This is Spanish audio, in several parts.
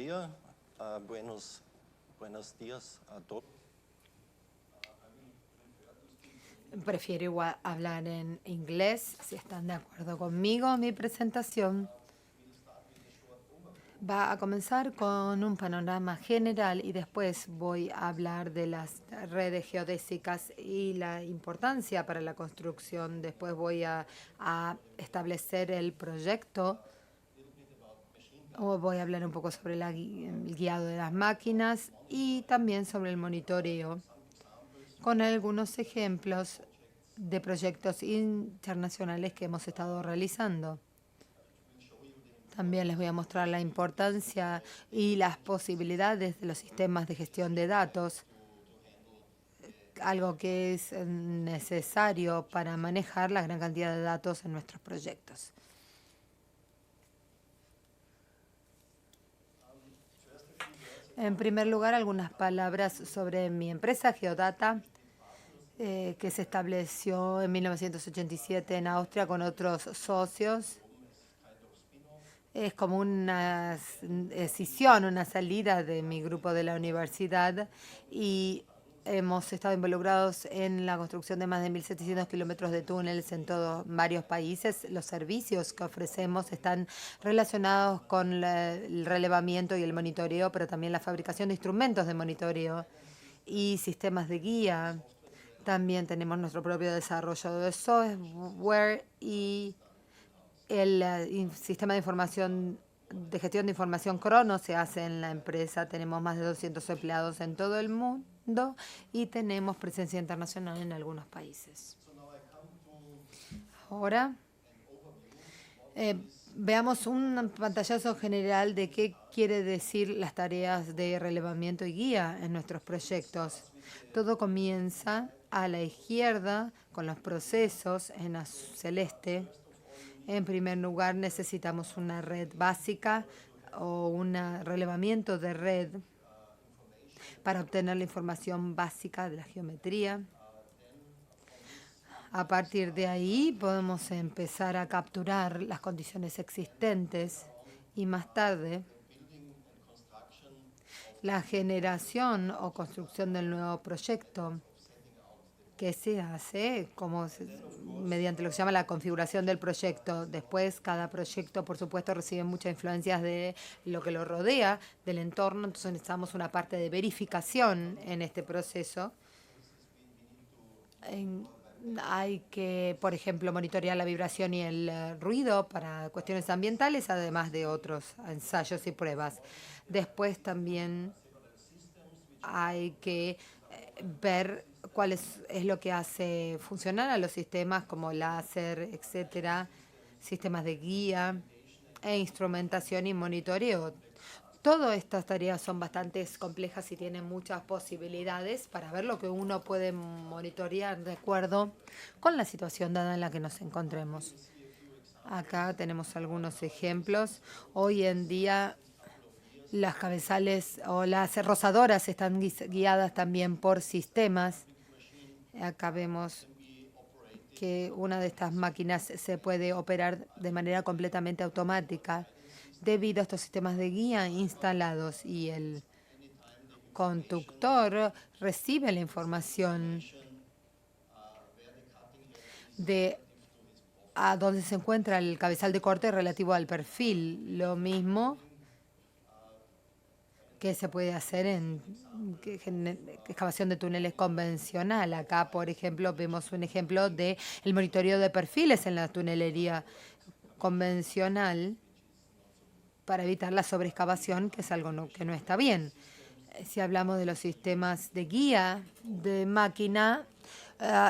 Maria. Buenos días a todos. Prefiero igual hablar en inglés, si están de acuerdo conmigo. Mi presentación va a comenzar con un panorama general y después voy a hablar de las redes geodésicas y la importancia para la construcción. Después voy a establecer el proyecto, o voy a hablar un poco sobre el guiado de las máquinas y también sobre el monitoreo, con algunos ejemplos de proyectos internacionales que hemos estado realizando. También les voy a mostrar la importancia y las posibilidades de los sistemas de gestión de datos, algo que es necesario para manejar la gran cantidad de datos en nuestros proyectos. En primer lugar, algunas palabras sobre mi empresa, Geodata, que se estableció en 1987 en Austria con otros socios. Es como una escisión, una salida de mi grupo de la universidad, y hemos estado involucrados en la construcción de más de 1.700 kilómetros de túneles en varios países. Los servicios que ofrecemos están relacionados con el relevamiento y el monitoreo, pero también la fabricación de instrumentos de monitoreo y sistemas de guía. También tenemos nuestro propio desarrollo de software y el sistema de información de gestión de información Cronos se hace en la empresa. Tenemos más de 200 empleados en todo el mundo y tenemos presencia internacional en algunos países. Ahora veamos un pantallazo general de qué quiere decir las tareas de relevamiento y guía en nuestros proyectos. Todo comienza a la izquierda con los procesos en azul celeste. En primer lugar, necesitamos una red básica o un relevamiento de red para obtener la información básica de la geometría. A partir de ahí podemos empezar a capturar las condiciones existentes y más tarde la generación o construcción del nuevo proyecto, que se hace mediante lo que se llama la configuración del proyecto. Después, cada proyecto, por supuesto, recibe muchas influencias de lo que lo rodea, del entorno. Entonces necesitamos una parte de verificación en este proceso. Hay que, por ejemplo, monitorear la vibración y el ruido para cuestiones ambientales, además de otros ensayos y pruebas. Después también hay que ver es lo que hace funcionar a los sistemas como láser, etcétera, sistemas de guía e instrumentación y monitoreo. Todas estas tareas son bastante complejas y tienen muchas posibilidades para ver lo que uno puede monitorear de acuerdo con la situación dada en la que nos encontremos. Acá tenemos algunos ejemplos. Hoy en día las cabezales o las rozadoras están guiadas también por sistemas. Acá vemos que una de estas máquinas se puede operar de manera completamente automática debido a estos sistemas de guía instalados, y el conductor recibe la información de a dónde se encuentra el cabezal de corte relativo al perfil. Lo mismo que se puede hacer en excavación de túneles convencional. Acá, por ejemplo, vemos un ejemplo del monitoreo de perfiles en la tunelería convencional para evitar la sobreexcavación, que es algo que no está bien. Si hablamos de los sistemas de guía de máquina,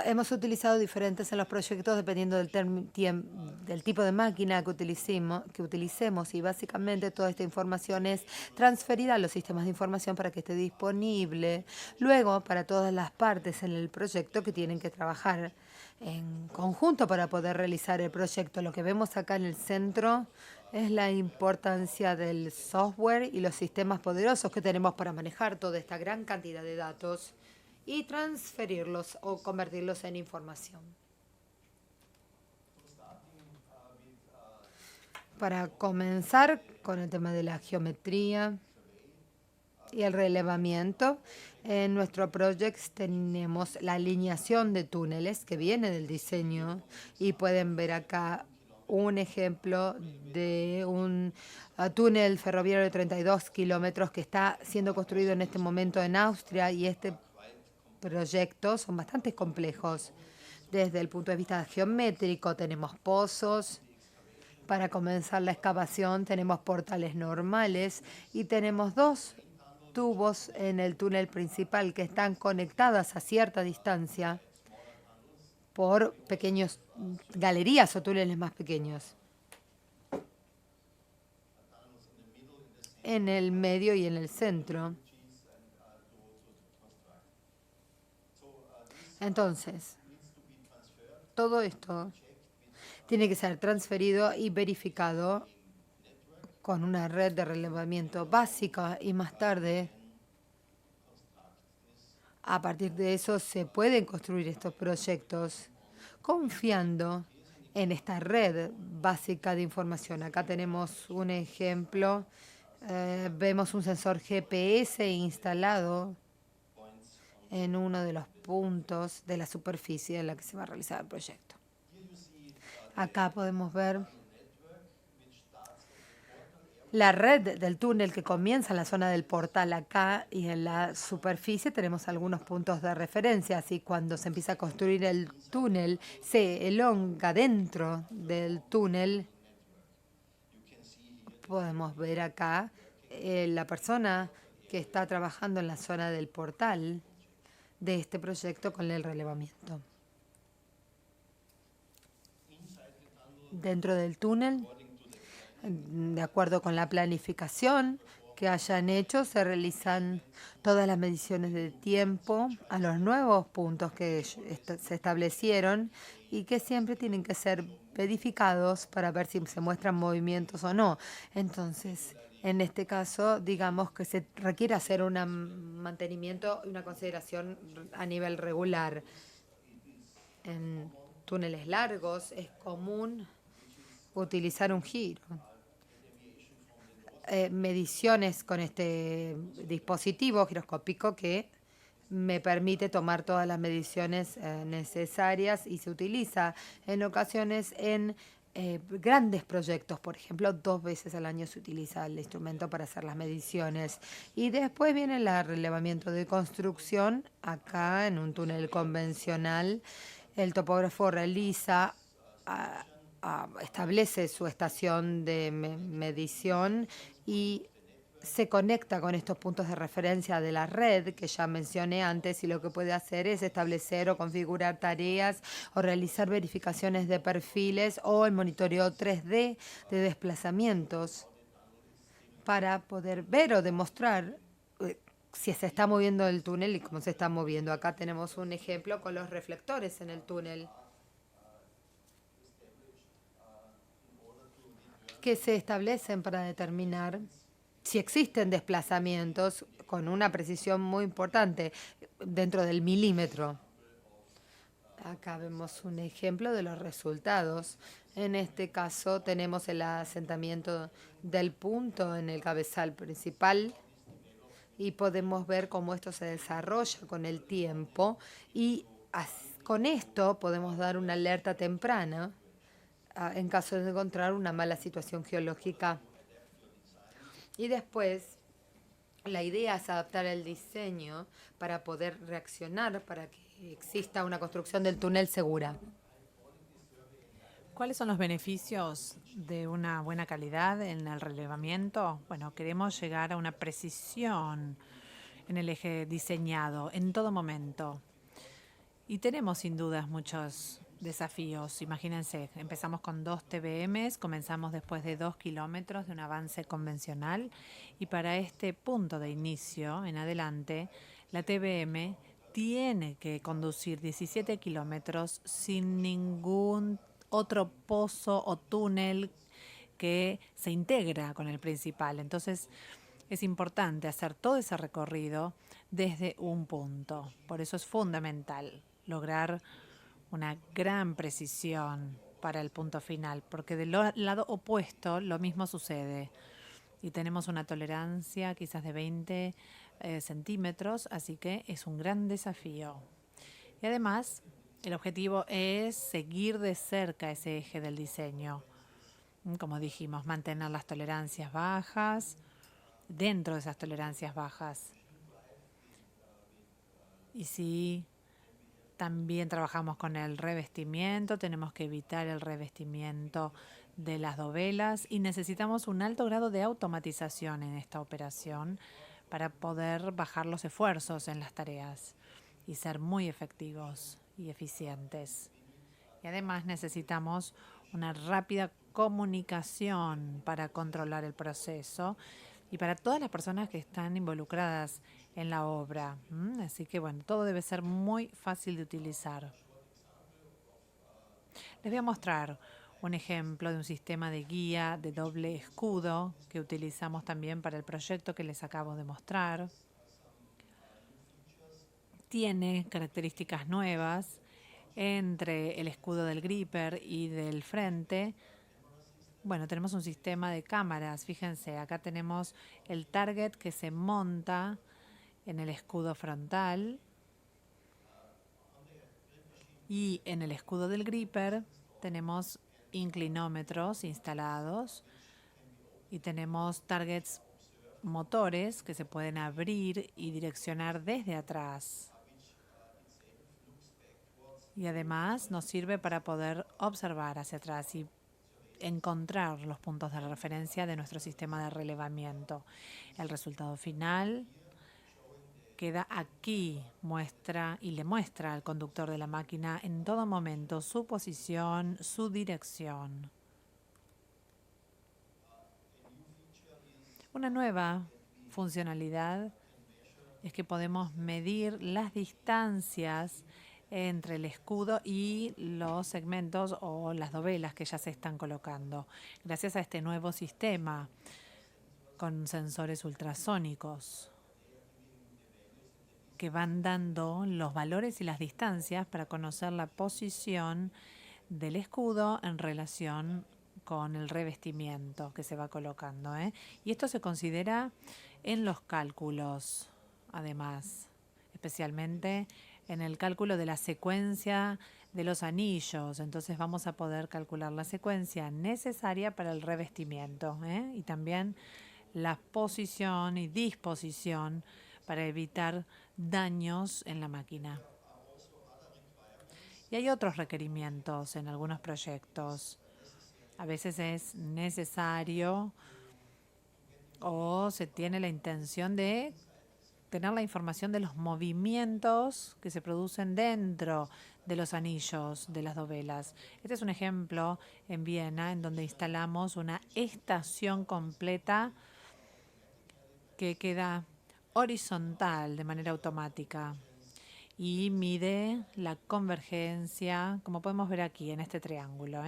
hemos utilizado diferentes en los proyectos dependiendo del tipo de máquina que utilicemos, y básicamente toda esta información es transferida a los sistemas de información para que esté disponible luego para todas las partes en el proyecto que tienen que trabajar en conjunto para poder realizar el proyecto. Lo que vemos acá en el centro es la importancia del software y los sistemas poderosos que tenemos para manejar toda esta gran cantidad de datos y transferirlos o convertirlos en información. Para comenzar con el tema de la geometría, y el relevamiento. En nuestro proyecto tenemos la alineación de túneles que viene del diseño y pueden ver acá un ejemplo de un túnel ferroviario de 32 kilómetros que está siendo construido en este momento en Austria, y este proyecto son bastante complejos. Desde el punto de vista geométrico tenemos pozos. Para comenzar la excavación tenemos portales normales y tenemos dos tubos en el túnel principal que están conectadas a cierta distancia por pequeños galerías o túneles más pequeños. En el medio y en el centro. Entonces, todo esto tiene que ser transferido y verificado con una red de relevamiento básica, y más tarde, a partir de eso, se pueden construir estos proyectos confiando en esta red básica de información. Acá tenemos un ejemplo. Vemos un sensor GPS instalado en uno de los puntos de la superficie en la que se va a realizar el proyecto. Acá podemos ver la red del túnel que comienza en la zona del portal acá, y en la superficie tenemos algunos puntos de referencia. Así, cuando se empieza a construir el túnel, se elonga dentro del túnel. Podemos ver acá la persona que está trabajando en la zona del portal de este proyecto con el relevamiento. Dentro del túnel, de acuerdo con la planificación que hayan hecho, se realizan todas las mediciones de tiempo a los nuevos puntos que se establecieron y que siempre tienen que ser verificados para ver si se muestran movimientos o no. Entonces, en este caso, digamos que se requiere hacer un mantenimiento y una consideración a nivel regular. En túneles largos es común utilizar un giro. Mediciones con este dispositivo giroscópico que me permite tomar todas las mediciones necesarias, y se utiliza en ocasiones en grandes proyectos. Por ejemplo, 2 veces al año se utiliza el instrumento para hacer las mediciones. Y después viene el relevamiento de construcción. Acá, en un túnel convencional, el topógrafo realiza establece su estación de medición y se conecta con estos puntos de referencia de la red que ya mencioné antes, y lo que puede hacer es establecer o configurar tareas o realizar verificaciones de perfiles o el monitoreo 3D de desplazamientos para poder ver o demostrar si se está moviendo el túnel y cómo se está moviendo. Acá tenemos un ejemplo con los reflectores en el túnel que se establecen para determinar si existen desplazamientos con una precisión muy importante, dentro del milímetro. Acá vemos un ejemplo de los resultados. En este caso tenemos el asentamiento del punto en el cabezal principal y podemos ver cómo esto se desarrolla con el tiempo, y con esto podemos dar una alerta temprana en caso de encontrar una mala situación geológica. Y después, la idea es adaptar el diseño para poder reaccionar para que exista una construcción del túnel segura. ¿Cuáles son los beneficios de una buena calidad en el relevamiento? Bueno, queremos llegar a una precisión en el eje diseñado en todo momento. Y tenemos sin dudas muchos desafíos. Imagínense, empezamos con 2 TBMs, comenzamos después de 2 kilómetros de un avance convencional, y para este punto de inicio en adelante, la TBM tiene que conducir 17 kilómetros sin ningún otro pozo o túnel que se integra con el principal. Entonces, es importante hacer todo ese recorrido desde un punto. Por eso es fundamental lograr una gran precisión para el punto final, porque del lado opuesto lo mismo sucede y tenemos una tolerancia quizás de 20 centímetros, así que es un gran desafío. Y además, el objetivo es seguir de cerca ese eje del diseño. Como dijimos, mantener las tolerancias bajas, dentro de esas tolerancias bajas. Y si también trabajamos con el revestimiento, tenemos que evitar el revestimiento de las dovelas y necesitamos un alto grado de automatización en esta operación para poder bajar los esfuerzos en las tareas y ser muy efectivos y eficientes. Y además necesitamos una rápida comunicación para controlar el proceso y para todas las personas que están involucradas en la obra. Así que bueno, todo debe ser muy fácil de utilizar. Les voy a mostrar un ejemplo de un sistema de guía de doble escudo que utilizamos también para el proyecto que les acabo de mostrar. Tiene características nuevas entre el escudo del gripper y del frente. Bueno, tenemos un sistema de cámaras. Fíjense, acá tenemos el target que se monta en el escudo frontal. Y en el escudo del gripper tenemos inclinómetros instalados y tenemos targets motores que se pueden abrir y direccionar desde atrás. Y además nos sirve para poder observar hacia atrás y encontrar los puntos de referencia de nuestro sistema de relevamiento. El resultado final queda aquí, muestra y le muestra al conductor de la máquina en todo momento su posición, su dirección. Una nueva funcionalidad es que podemos medir las distancias entre el escudo y los segmentos o las dovelas que ya se están colocando. Gracias a este nuevo sistema con sensores ultrasónicos que van dando los valores y las distancias para conocer la posición del escudo en relación con el revestimiento que se va colocando. Y esto se considera en los cálculos, además, especialmente en el cálculo de la secuencia de los anillos. Entonces vamos a poder calcular la secuencia necesaria para el revestimiento, y también la posición y disposición para evitar daños en la máquina. Y hay otros requerimientos en algunos proyectos. A veces es necesario o se tiene la intención de tener la información de los movimientos que se producen dentro de los anillos de las dovelas. Este es un ejemplo en Viena en donde instalamos una estación completa que queda horizontal de manera automática y mide la convergencia, como podemos ver aquí en este triángulo.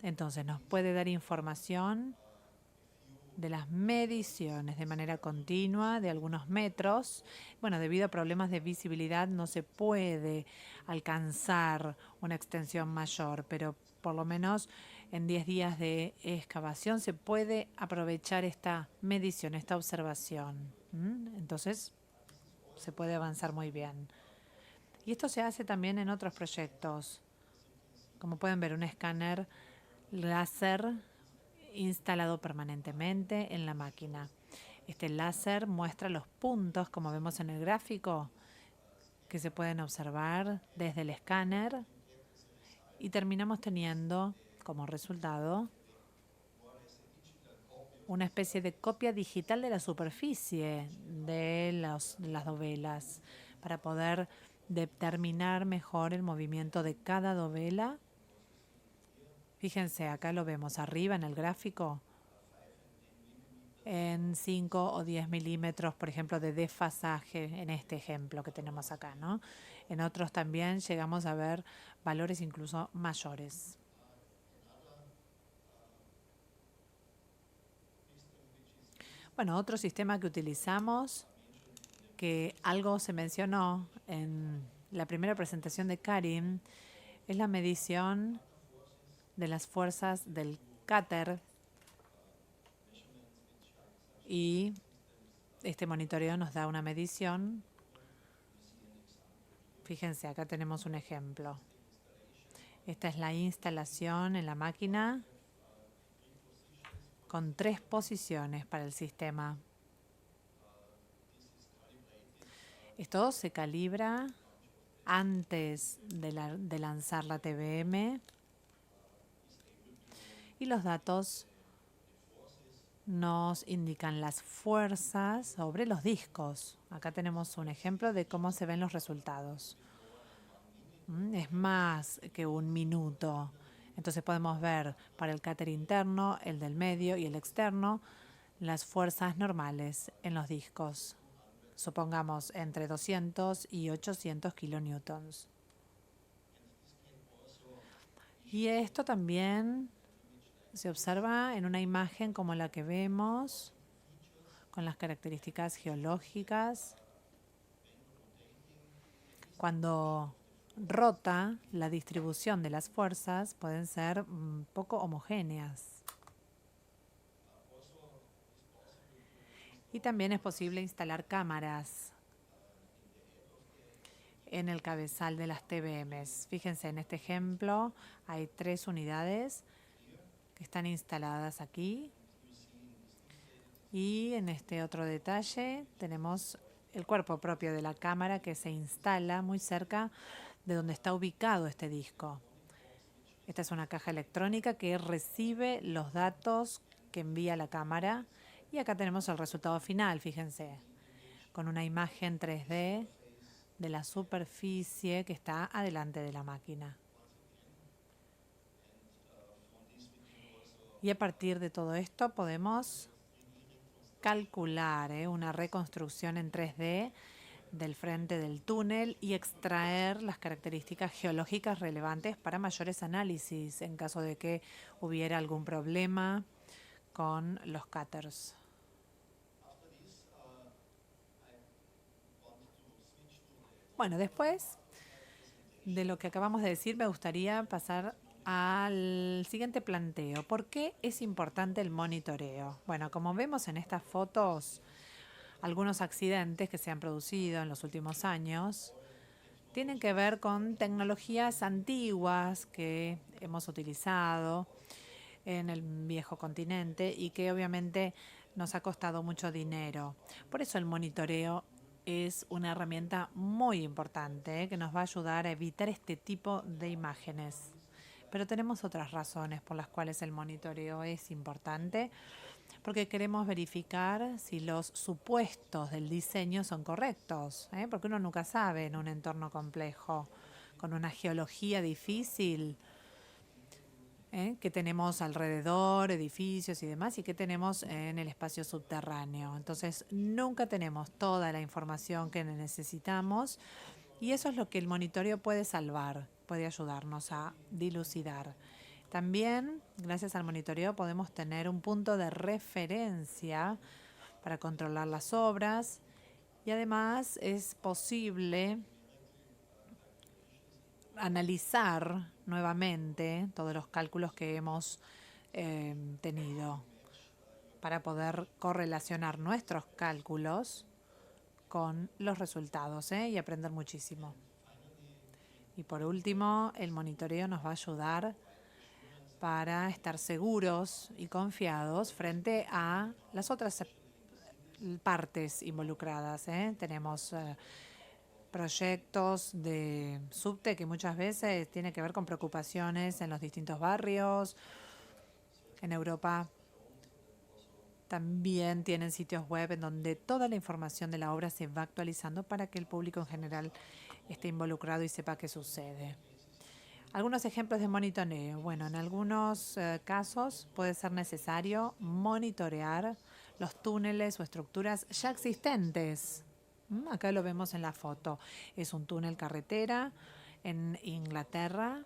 Entonces nos puede dar información de las mediciones de manera continua de algunos metros. Bueno, debido a problemas de visibilidad no se puede alcanzar una extensión mayor, pero por lo menos en 10 días de excavación se puede aprovechar esta medición, esta observación. Entonces se puede avanzar muy bien. Y esto se hace también en otros proyectos. Como pueden ver, un escáner láser instalado permanentemente en la máquina. Este láser muestra los puntos, como vemos en el gráfico, que se pueden observar desde el escáner y terminamos teniendo como resultado una especie de copia digital de la superficie de las dovelas para poder determinar mejor el movimiento de cada dovela. Fíjense, acá lo vemos arriba en el gráfico, en 5 o 10 milímetros, por ejemplo, de desfasaje en este ejemplo que tenemos acá, ¿no? En otros también llegamos a ver valores incluso mayores. Bueno, otro sistema que utilizamos, que algo se mencionó en la primera presentación de Karim, es la medición de las fuerzas del cáter y Este monitoreo nos da una medición. Fíjense, acá tenemos un ejemplo. Esta es la instalación en la máquina con 3 posiciones para el sistema. Esto se calibra antes de lanzar la TBM y los datos nos indican las fuerzas sobre los discos. Acá tenemos un ejemplo de cómo se ven los resultados. Es más que un minuto. Entonces podemos ver para el cáter interno, el del medio y el externo, las fuerzas normales en los discos. Supongamos entre 200 y 800 kilonewtons. Y esto también se observa en una imagen como la que vemos, con las características geológicas. Cuando rota, la distribución de las fuerzas pueden ser poco homogéneas. Y también es posible instalar cámaras en el cabezal de las TBMs. Fíjense, en este ejemplo hay 3 unidades que están instaladas aquí. Y en este otro detalle tenemos el cuerpo propio de la cámara que se instala muy cerca de donde está ubicado este disco. Esta es una caja electrónica que recibe los datos que envía la cámara. Y acá tenemos el resultado final, fíjense, con una imagen 3D de la superficie que está adelante de la máquina. Y a partir de todo esto podemos calcular una reconstrucción en 3D del frente del túnel y extraer las características geológicas relevantes para mayores análisis en caso de que hubiera algún problema con los cáters. Bueno, después de lo que acabamos de decir, me gustaría pasar al siguiente planteo. ¿Por qué es importante el monitoreo? Bueno, como vemos en estas fotos, algunos accidentes que se han producido en los últimos años tienen que ver con tecnologías antiguas que hemos utilizado en el viejo continente y que obviamente nos ha costado mucho dinero. Por eso el monitoreo es una herramienta muy importante que nos va a ayudar a evitar este tipo de imágenes. Pero tenemos otras razones por las cuales el monitoreo es importante, porque queremos verificar si los supuestos del diseño son correctos, porque uno nunca sabe en un entorno complejo, con una geología difícil, que tenemos alrededor, edificios y demás, y que tenemos en el espacio subterráneo. Entonces, nunca tenemos toda la información que necesitamos y eso es lo que el monitoreo puede salvar, puede ayudarnos a dilucidar. También, gracias al monitoreo, podemos tener un punto de referencia para controlar las obras y además es posible analizar nuevamente todos los cálculos que hemos tenido para poder correlacionar nuestros cálculos con los resultados y aprender muchísimo. Y por último, el monitoreo nos va a ayudar para estar seguros y confiados frente a las otras partes involucradas. Tenemos proyectos de subte que muchas veces tienen que ver con preocupaciones en los distintos barrios. En Europa también tienen sitios web en donde toda la información de la obra se va actualizando para que el público en general esté involucrado y sepa qué sucede. Algunos ejemplos de monitoreo. Bueno, en algunos casos puede ser necesario monitorear los túneles o estructuras ya existentes. Acá lo vemos en la foto. Es un túnel carretera en Inglaterra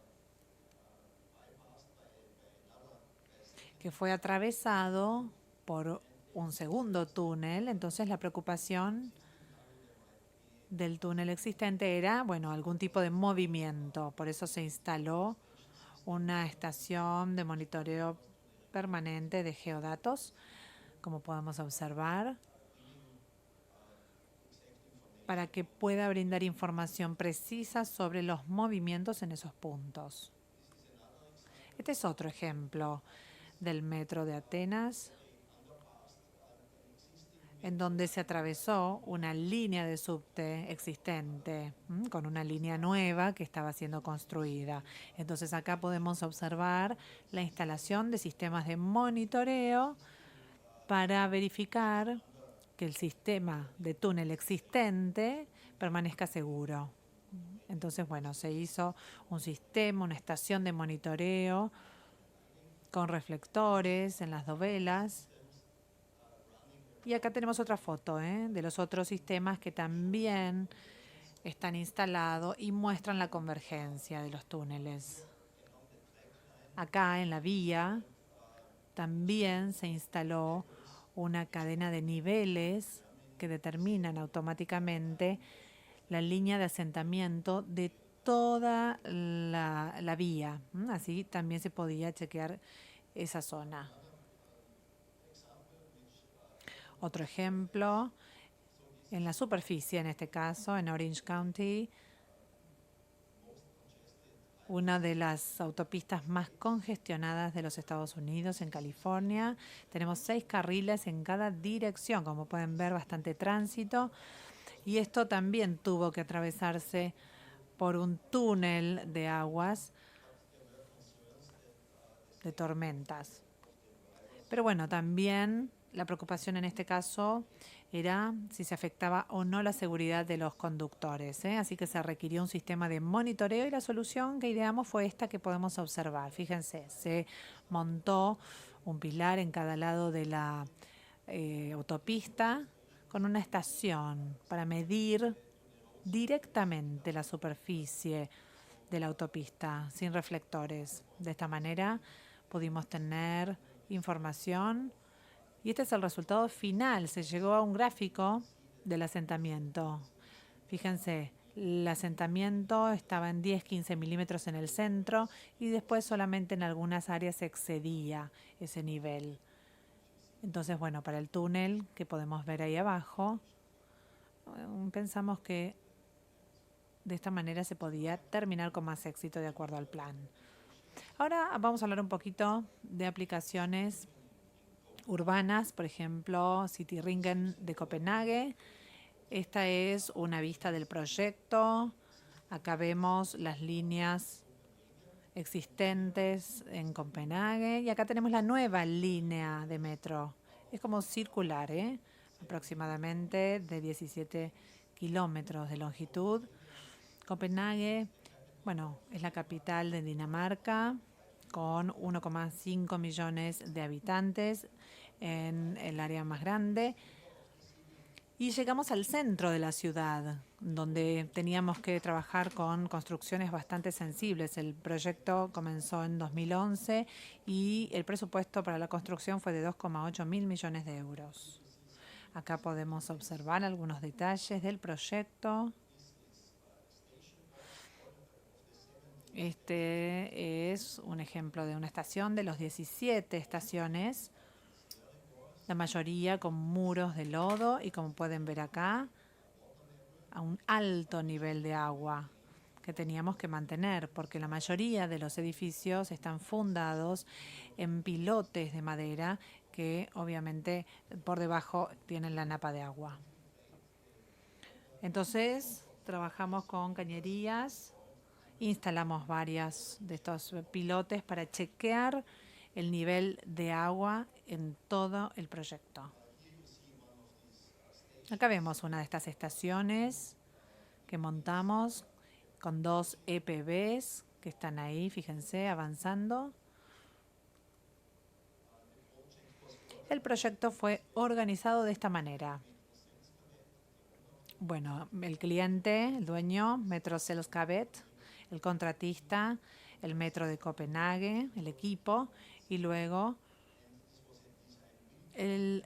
que fue atravesado por un segundo túnel. Entonces la preocupación del túnel existente era, bueno, algún tipo de movimiento. Por eso se instaló una estación de monitoreo permanente de geodatos, como podemos observar. para que pueda brindar información precisa sobre los movimientos en esos puntos. Este es otro ejemplo del metro de Atenas, en donde se atravesó una línea de subte existente con una línea nueva que estaba siendo construida. Entonces acá podemos observar la instalación de sistemas de monitoreo para verificar que el sistema de túnel existente permanezca seguro. Entonces, bueno, se hizo un sistema, una estación de monitoreo con reflectores en las dovelas. Y acá tenemos otra foto de los otros sistemas que también están instalados y muestran la convergencia de los túneles. Acá en la vía también se instaló una cadena de niveles que determinan automáticamente la línea de asentamiento de toda la vía. Así también se podía chequear esa zona. Otro ejemplo, en la superficie, en este caso, en Orange County, una de las autopistas más congestionadas de los Estados Unidos, en California. Tenemos 6 carriles en cada dirección, como pueden ver, bastante tránsito. Y esto también tuvo que atravesarse por un túnel de aguas de tormentas. Pero bueno, también la preocupación en este caso era si se afectaba o no la seguridad de los conductores. Así que se requirió un sistema de monitoreo y la solución que ideamos fue esta que podemos observar. Fíjense, se montó un pilar en cada lado de la autopista con una estación para medir directamente la superficie de la autopista sin reflectores. De esta manera pudimos tener información y este es el resultado final. Se llegó a un gráfico del asentamiento. Fíjense, el asentamiento estaba en 10-15 milímetros en el centro y después solamente en algunas áreas se excedía ese nivel. Entonces, bueno, para el túnel que podemos ver ahí abajo, pensamos que de esta manera se podía terminar con más éxito de acuerdo al plan. Ahora vamos a hablar un poquito de aplicaciones urbanas, por ejemplo, Cityringen de Copenhague. Esta es una vista del proyecto. Acá vemos las líneas existentes en Copenhague y acá tenemos la nueva línea de metro. Es como circular, aproximadamente de 17 kilómetros de longitud. Copenhague, bueno, es la capital de Dinamarca con 1,5 millones de habitantes en el área más grande. Y llegamos al centro de la ciudad, donde teníamos que trabajar con construcciones bastante sensibles. El proyecto comenzó en 2011 y el presupuesto para la construcción fue de 2,8 mil millones de euros. Acá podemos observar algunos detalles del proyecto. Este es un ejemplo de una estación de los 17 estaciones, la mayoría con muros de lodo y, como pueden ver acá, a un alto nivel de agua que teníamos que mantener porque la mayoría de los edificios están fundados en pilotes de madera que obviamente por debajo tienen la napa de agua. Entonces trabajamos con cañerías, instalamos varias de estos pilotes para chequear el nivel de agua en todo el proyecto. Acá vemos una de estas estaciones que montamos con 2 EPBs que están ahí, fíjense, avanzando. El proyecto fue organizado de esta manera. Bueno, el cliente, el dueño, Metroselskabet, el contratista, el Metro de Copenhague, el equipo, y luego el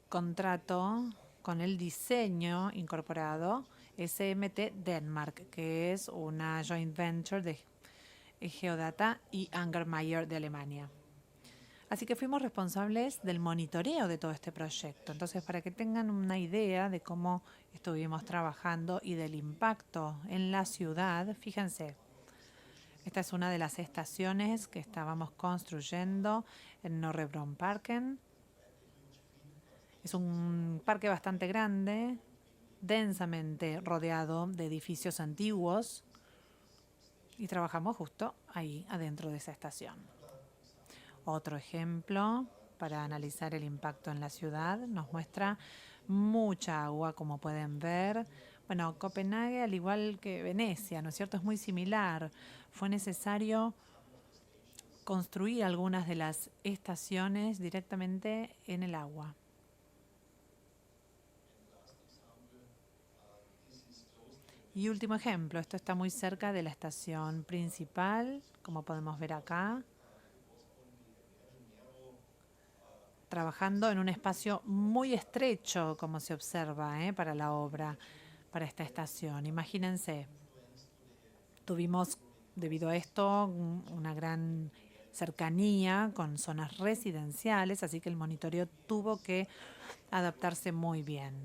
contrato con el diseño incorporado SMT Denmark, que es una joint venture de Geodata y Angermayer de Alemania. Así que fuimos responsables del monitoreo de todo este proyecto. Entonces, para que tengan una idea de cómo estuvimos trabajando y del impacto en la ciudad, fíjense, esta es una de las estaciones que estábamos construyendo en Norrebronparken. Es un parque bastante grande, densamente rodeado de edificios antiguos, y trabajamos justo ahí, adentro de esa estación. Otro ejemplo para analizar el impacto en la ciudad nos muestra mucha agua, como pueden ver. Bueno, Copenhague, al igual que Venecia, ¿no es cierto?, es muy similar. Fue necesario construir algunas de las estaciones directamente en el agua. Y último ejemplo, esto está muy cerca de la estación principal, como podemos ver acá, trabajando en un espacio muy estrecho, como se observa, para la obra, para esta estación. Imagínense, tuvimos, debido a esto, una gran cercanía con zonas residenciales, así que el monitoreo tuvo que adaptarse muy bien.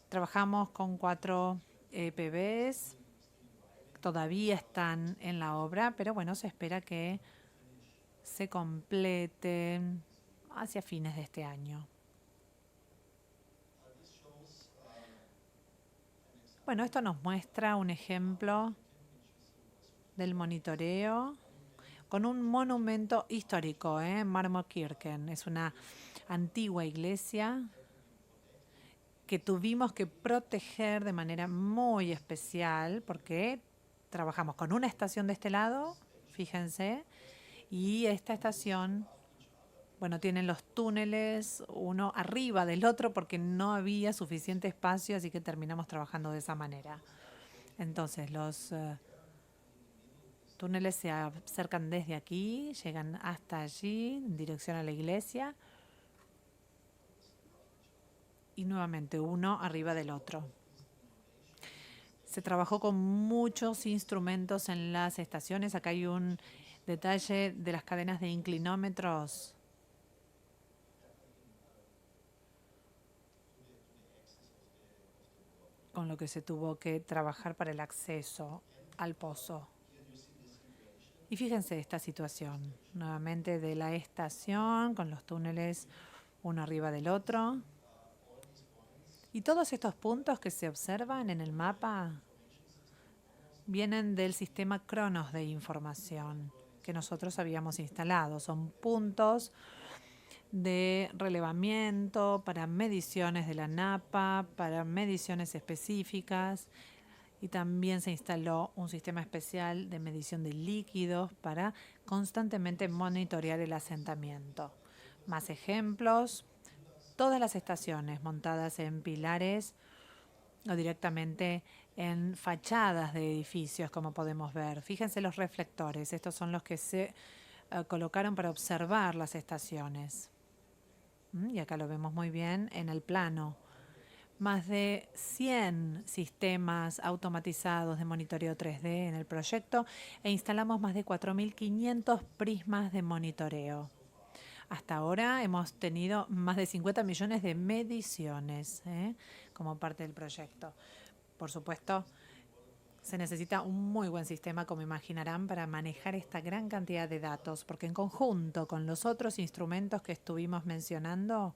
Trabajamos con 4 EPBs, todavía están en la obra, pero bueno, se espera que se completen hacia fines de este año. Bueno, esto nos muestra un ejemplo del monitoreo con un monumento histórico, Marmorkirken. Es una antigua iglesia que tuvimos que proteger de manera muy especial porque trabajamos con una estación de este lado, fíjense, y esta estación, bueno, tienen los túneles uno arriba del otro porque no había suficiente espacio, así que terminamos trabajando de esa manera. Entonces, los túneles se acercan desde aquí, llegan hasta allí, en dirección a la iglesia, y nuevamente uno arriba del otro. Se trabajó con muchos instrumentos en las estaciones. Acá hay un detalle de las cadenas de inclinómetros. Con lo que se tuvo que trabajar para el acceso al pozo. Y fíjense esta situación, nuevamente de la estación, con los túneles uno arriba del otro. Y todos estos puntos que se observan en el mapa vienen del sistema Cronos de información que nosotros habíamos instalado. Son puntos de relevamiento para mediciones de la napa, para mediciones específicas, y también se instaló un sistema especial de medición de líquidos para constantemente monitorear el asentamiento. Más ejemplos, todas las estaciones montadas en pilares o directamente en fachadas de edificios, como podemos ver. Fíjense los reflectores, estos son los que se colocaron para observar las estaciones. Y acá lo vemos muy bien en el plano. Más de 100 sistemas automatizados de monitoreo 3D en el proyecto e instalamos más de 4.500 prismas de monitoreo. Hasta ahora hemos tenido más de 50 millones de mediciones como parte del proyecto. Por supuesto, se necesita un muy buen sistema, como imaginarán, para manejar esta gran cantidad de datos, porque en conjunto con los otros instrumentos que estuvimos mencionando,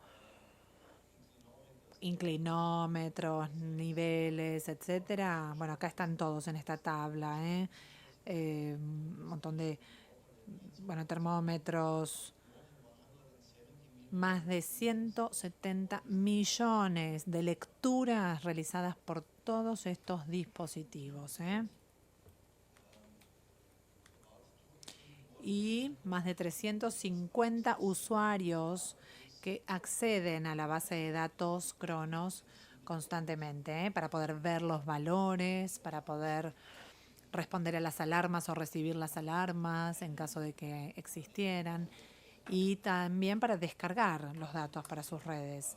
inclinómetros, niveles, etcétera. Bueno, acá están todos en esta tabla, un montón de, termómetros, más de 170 millones de lecturas realizadas por todos estos dispositivos, y más de 350 usuarios que acceden a la base de datos Cronos constantemente, para poder ver los valores, para poder responder a las alarmas o recibir las alarmas en caso de que existieran, y también para descargar los datos para sus redes.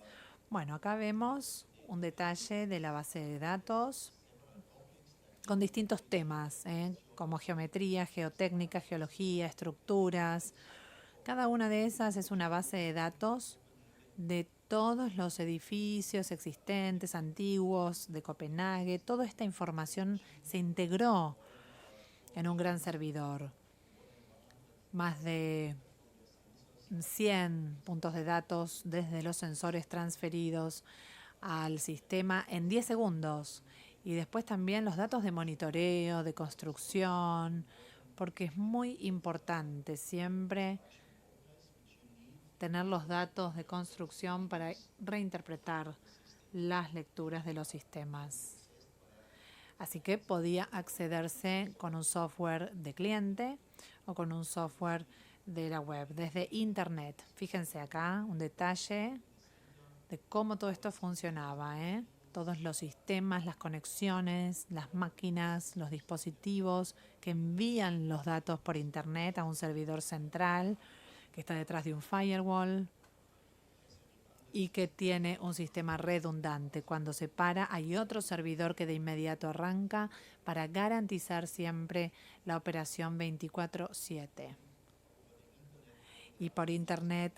Bueno, acá vemos un detalle de la base de datos con distintos temas, como geometría, geotécnica, geología, estructuras, Cada una de esas es una base de datos de todos los edificios existentes, antiguos, de Copenhague. Toda esta información se integró en un gran servidor. Más de 100 puntos de datos desde los sensores transferidos al sistema en 10 segundos. Y después también los datos de monitoreo, de construcción, porque es muy importante siempre tener los datos de construcción para reinterpretar las lecturas de los sistemas. Así que podía accederse con un software de cliente o con un software de la web, desde Internet. Fíjense acá un detalle de cómo todo esto funcionaba, ¿eh? Todos los sistemas, las conexiones, las máquinas, los dispositivos que envían los datos por Internet a un servidor central que está detrás de un firewall y que tiene un sistema redundante. Cuando se para, hay otro servidor que de inmediato arranca para garantizar siempre la operación 24/7. Y por Internet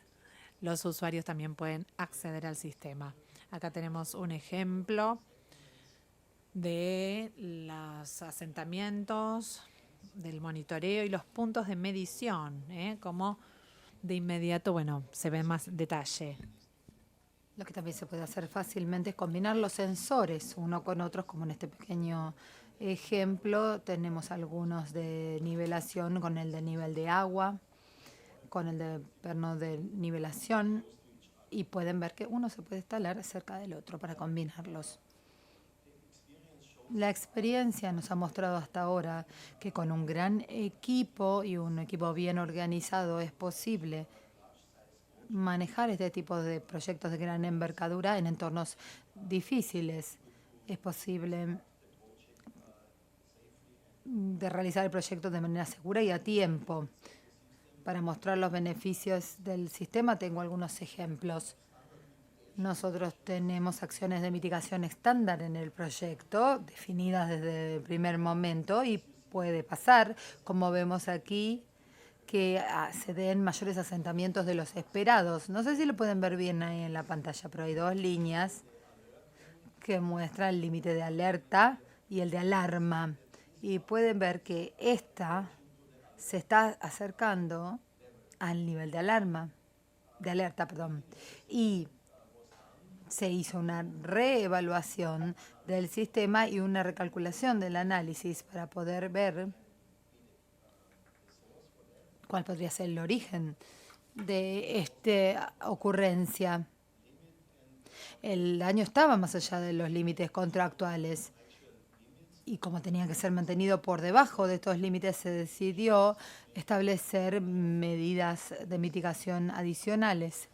los usuarios también pueden acceder al sistema. Acá tenemos un ejemplo de los asentamientos, del monitoreo y los puntos de medición, como de inmediato, bueno, se ve más detalle. Lo que también se puede hacer fácilmente es combinar los sensores uno con otros, como en este pequeño ejemplo. Tenemos algunos de nivelación con el de nivel de agua, con el de perno de nivelación, y pueden ver que uno se puede instalar cerca del otro para combinarlos. La experiencia nos ha mostrado hasta ahora que con un gran equipo y un equipo bien organizado es posible manejar este tipo de proyectos de gran envergadura en entornos difíciles. Es posible de realizar el proyecto de manera segura y a tiempo. Para mostrar los beneficios del sistema tengo algunos ejemplos. Nosotros tenemos acciones de mitigación estándar en el proyecto, definidas desde el primer momento, y puede pasar, como vemos aquí, que se den mayores asentamientos de los esperados. No sé si lo pueden ver bien ahí en la pantalla, pero hay dos líneas que muestran el límite de alerta y el de alarma. Y pueden ver que esta se está acercando al nivel de alerta, y se hizo una reevaluación del sistema y una recalculación del análisis para poder ver cuál podría ser el origen de esta ocurrencia. El daño estaba más allá de los límites contractuales y como tenía que ser mantenido por debajo de estos límites, se decidió establecer medidas de mitigación adicionales.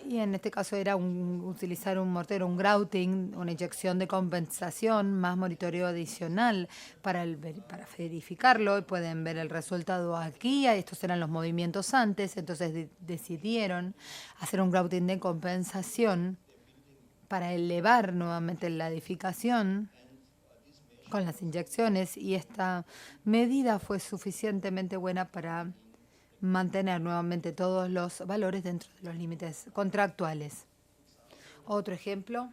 Y en este caso era utilizar un mortero, un grouting, una inyección de compensación, más monitoreo adicional para verificarlo. Y pueden ver el resultado aquí. Estos eran los movimientos antes. Entonces decidieron hacer un grouting de compensación para elevar nuevamente la edificación con las inyecciones. Y esta medida fue suficientemente buena para mantener nuevamente todos los valores dentro de los límites contractuales. Otro ejemplo.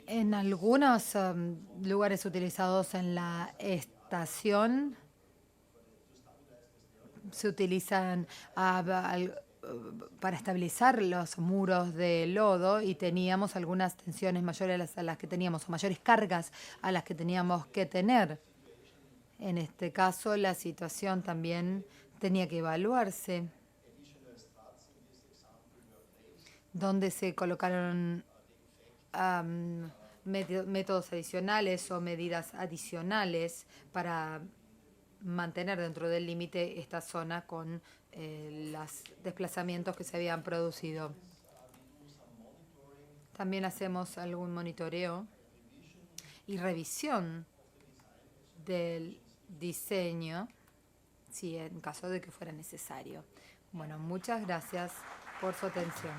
En algunos lugares utilizados en la estación se utilizan para estabilizar los muros de lodo y teníamos algunas tensiones mayores a las que teníamos o mayores cargas a las que teníamos que tener. En este caso, la situación también tenía que evaluarse, donde se colocaron métodos adicionales o medidas adicionales para mantener dentro del límite esta zona con los desplazamientos que se habían producido. También hacemos algún monitoreo y revisión del diseño, si en caso de que fuera necesario. Bueno, muchas gracias por su atención.